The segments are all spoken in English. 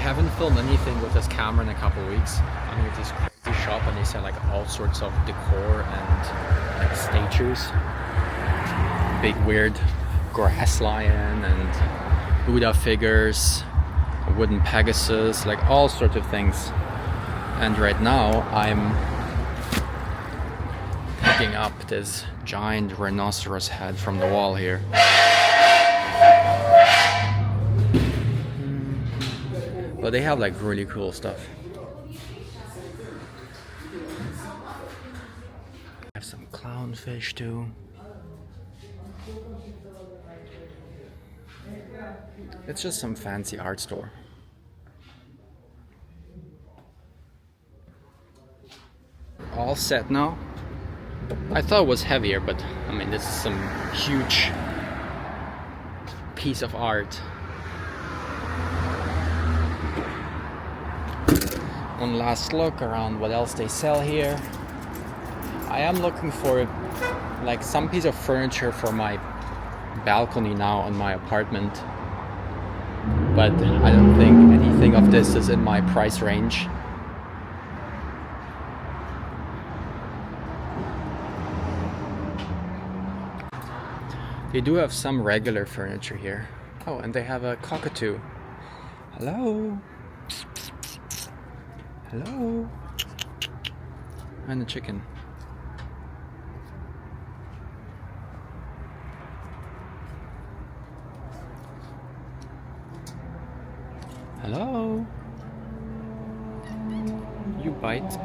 haven't filmed anything with this camera in a couple of weeks. I'm here at this crazy shop and they sell like all sorts of decor and like statues. Big weird grass lion and Buddha figures, a wooden Pegasus, like all sorts of things. And right now I'm picking up this giant rhinoceros head from the wall here. But they have like really cool stuff. I have some clownfish too. It's just some fancy art store. All set now. I thought it was heavier, but I mean, this is some huge piece of art. One last look around what else they sell here. I am looking for like some piece of furniture for my balcony now on my apartment, but I don't think anything of this is in my price range. They do have some regular furniture here. Oh, and they have a cockatoo. Hello. Hello. And a chicken. Hello. You bite.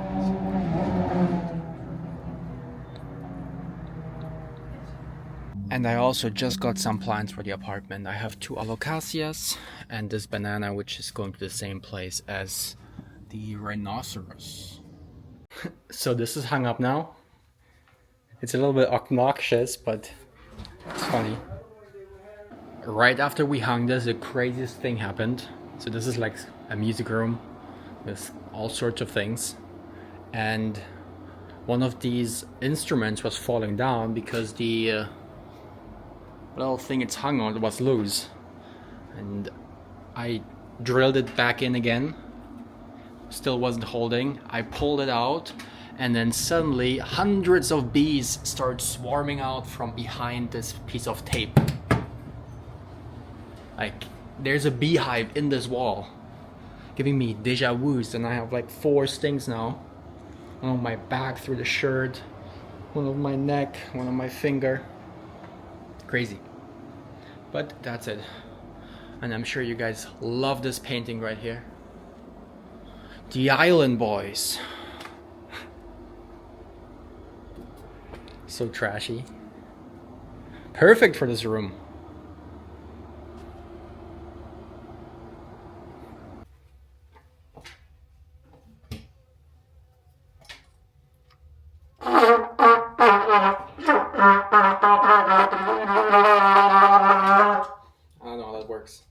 And I also just got some plants for the apartment. I have 2 alocasias and this banana, which is going to the same place as the rhinoceros. So this is hung up now. It's a little bit obnoxious, but it's funny. Right after we hung this, the craziest thing happened. So this is like a music room with all sorts of things. And one of these instruments was falling down because the little thing it's hung on was loose. And I drilled it back in again. Still wasn't holding. I pulled it out and then suddenly hundreds of bees start swarming out from behind this piece of tape. Like there's a beehive in this wall giving me deja vus, and I have like 4 stings now. One on my back through the shirt, one on my neck, one on my finger. Crazy. But that's it. And I'm sure you guys love this painting right here. The Island Boys. So trashy. Perfect for this room. I don't know how that works.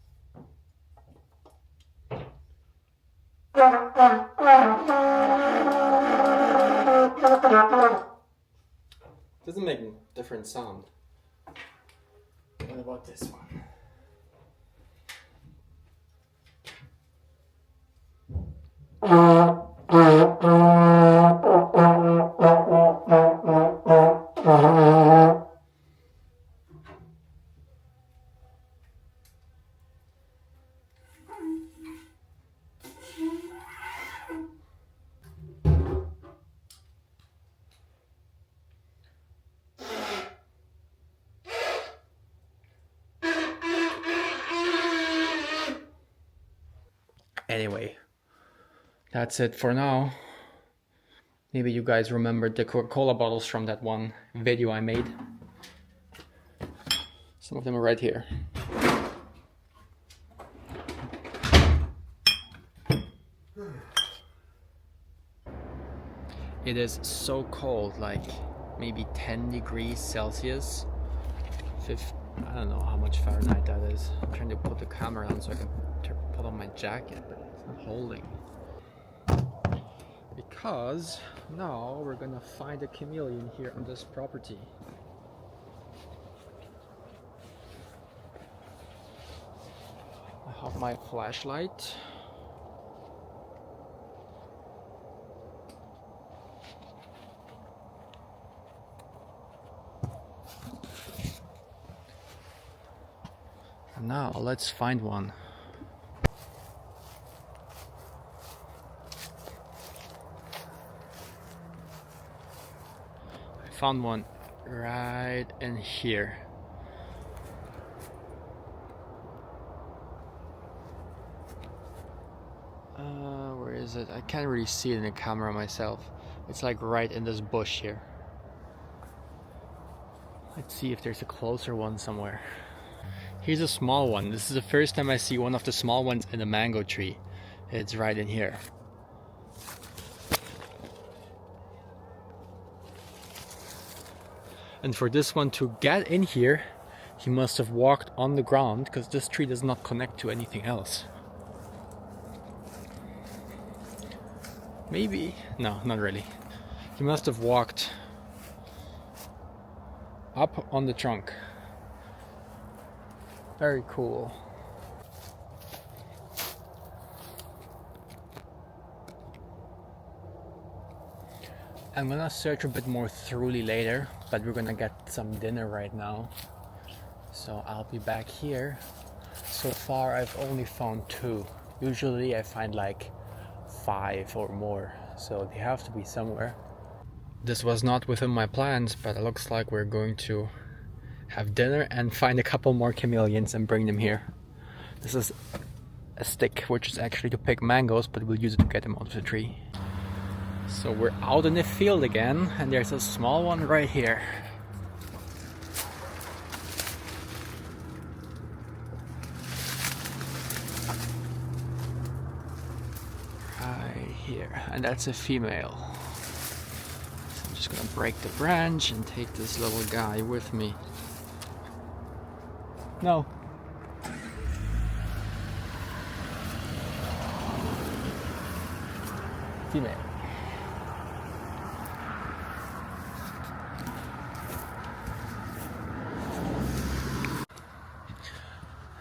Doesn't make a different sound. What about this one? Anyway, that's it for now. Maybe you guys remembered the Coca-Cola bottles from that one video I made. Some of them are right here. It is so cold, like maybe 10 degrees Celsius. I don't know how much Fahrenheit that is. I'm trying to put the camera on so I can put on my jacket, but it's not holding. Because now we're gonna find a chameleon here on this property. I have my flashlight. Now let's find one. I found one right in here. Where is it? I can't really see it in the camera myself. It's like right in this bush here. Let's see if there's a closer one somewhere. Here's a small one. This is the first time I see one of the small ones in a mango tree. It's right in here. And for this one to get in here, he must have walked on the ground, because this tree does not connect to anything else. Maybe, no, not really. He must have walked up on the trunk. Very cool. I'm gonna search a bit more thoroughly later, but we're gonna get some dinner right now. So I'll be back here. So far I've only found 2. Usually I find like 5 or more, so they have to be somewhere. This was not within my plans, but it looks like we're going to have dinner and find a couple more chameleons and bring them here. This is a stick, which is actually to pick mangoes, but we'll use it to get them out of the tree. So we're out in the field again, and there's a small one right here. Right here, and that's a female. So I'm just gonna break the branch and take this little guy with me. No. Female.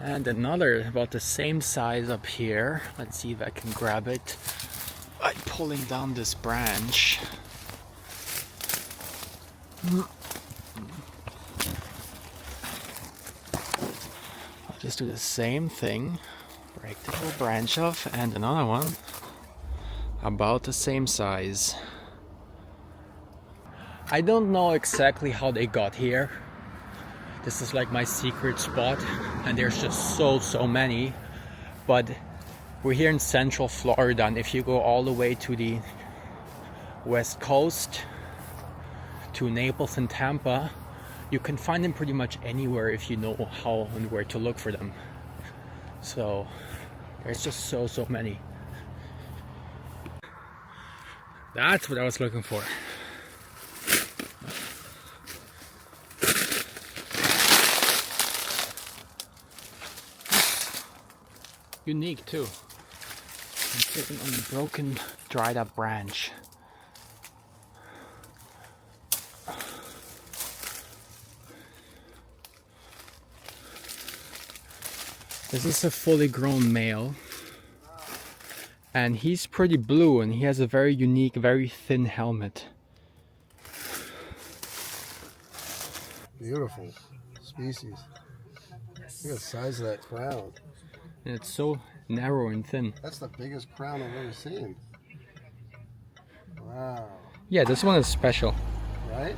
And another about the same size up here. Let's see if I can grab it by pulling down this branch. I'll just do the same thing. Break the little branch off, and another one about the same size. I don't know exactly how they got here. This is like my secret spot, and there's just so many. But we're here in central Florida, and if you go all the way to the west coast, to Naples and Tampa, you can find them pretty much anywhere if you know how and where to look for them. So there's just so many. That's what I was looking for. Unique too. I'm sitting on a broken, dried up branch. This is a fully grown male, and he's pretty blue, and he has a very unique, very thin helmet. Beautiful species. Look at the size of that crown. And it's so narrow and thin. That's the biggest crown I've ever seen. Wow. Yeah, this one is special. Right?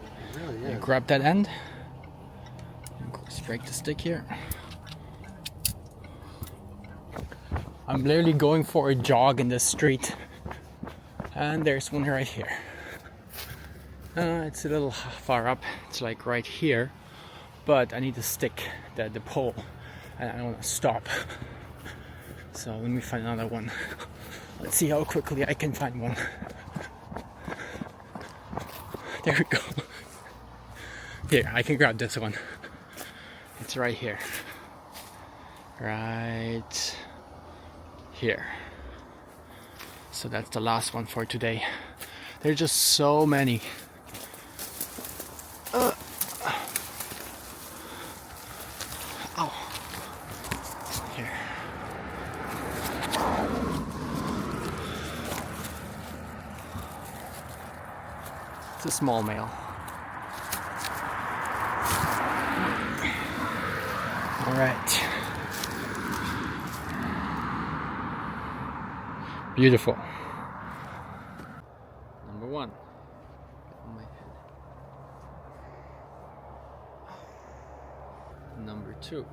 It really is. You grab that end. Let's break the stick here. I'm literally going for a jog in the street, and there's one right here. It's a little far up. It's like right here, but I need to stick the pole, and I don't want to stop. So let me find another one. Let's see how quickly I can find one. There we go. Here, I can grab this one. It's right here. Right here. So that's the last one for today. There's just so many. Ow. Here. It's a small male. right. Beautiful. Number 1. Get on my head. Number 2.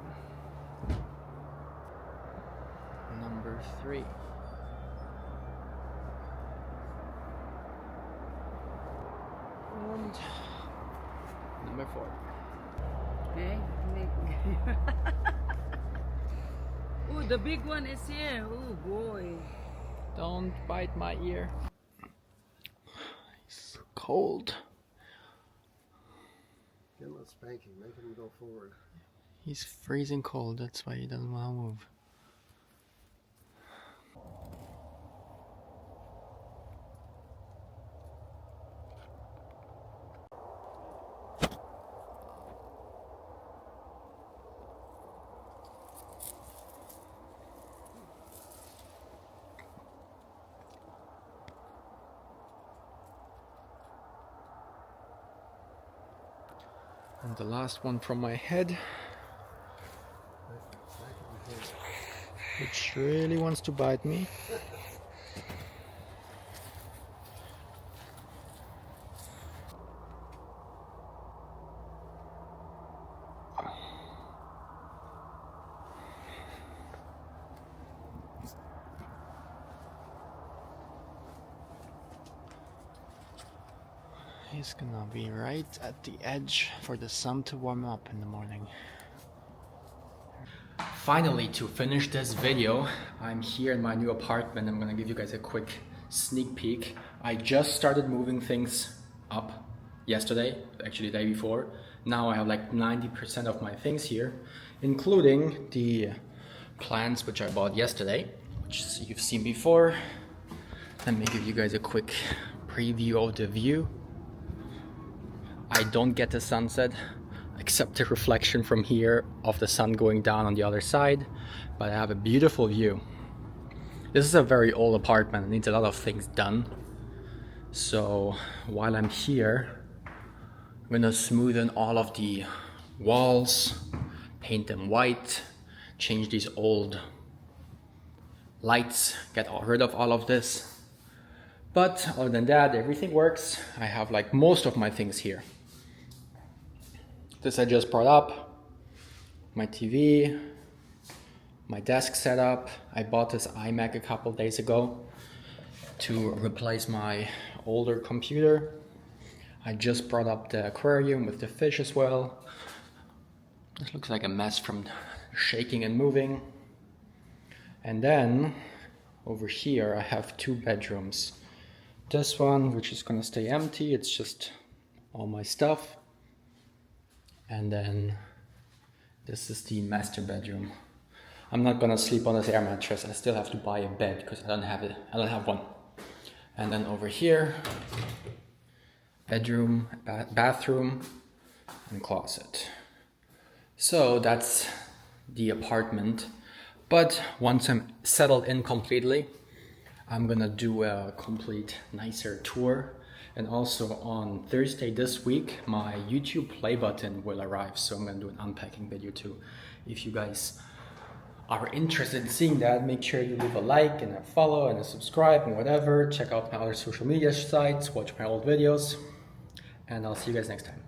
Number 3. And number 4. Okay. Oh, the big one is here. Oh boy. Don't bite my ear. It's cold. Give him a spanking. Make him go forward. He's freezing cold. That's why he doesn't want to move. And the last one from my head, which really wants to bite me. He's gonna be right at the edge for the sun to warm up in the morning. Finally, to finish this video, I'm here in my new apartment. I'm gonna give you guys a quick sneak peek. I just started moving things up yesterday, actually the day before. Now I have like 90% of my things here, including the plants which I bought yesterday, which you've seen before. Let me give you guys a quick preview of the view. I don't get the sunset except the reflection from here of the sun going down on the other side, but I have a beautiful view. This is a very old apartment. It needs a lot of things done. So while I'm here, I'm gonna smoothen all of the walls, paint them white, change these old lights, get rid of all of this. But other than that, everything works. I have like most of my things here. This I just brought up, my TV, my desk setup. I bought this iMac a couple days ago to replace my older computer. I just brought up the aquarium with the fish as well. This looks like a mess from shaking and moving. And then over here I have 2 bedrooms. This one, which is gonna stay empty, it's just all my stuff. And then this is the master bedroom. I'm not gonna sleep on this air mattress. I still have to buy a bed because I don't have it. I don't have one. And then over here, bedroom, bathroom, and closet. So that's the apartment. But once I'm settled in completely, I'm gonna do a complete nicer tour. And also on Thursday this week, my YouTube play button will arrive. So I'm gonna do an unpacking video too. If you guys are interested in seeing that, make sure you leave a like and a follow and a subscribe and whatever. Check out my other social media sites, watch my old videos, and I'll see you guys next time.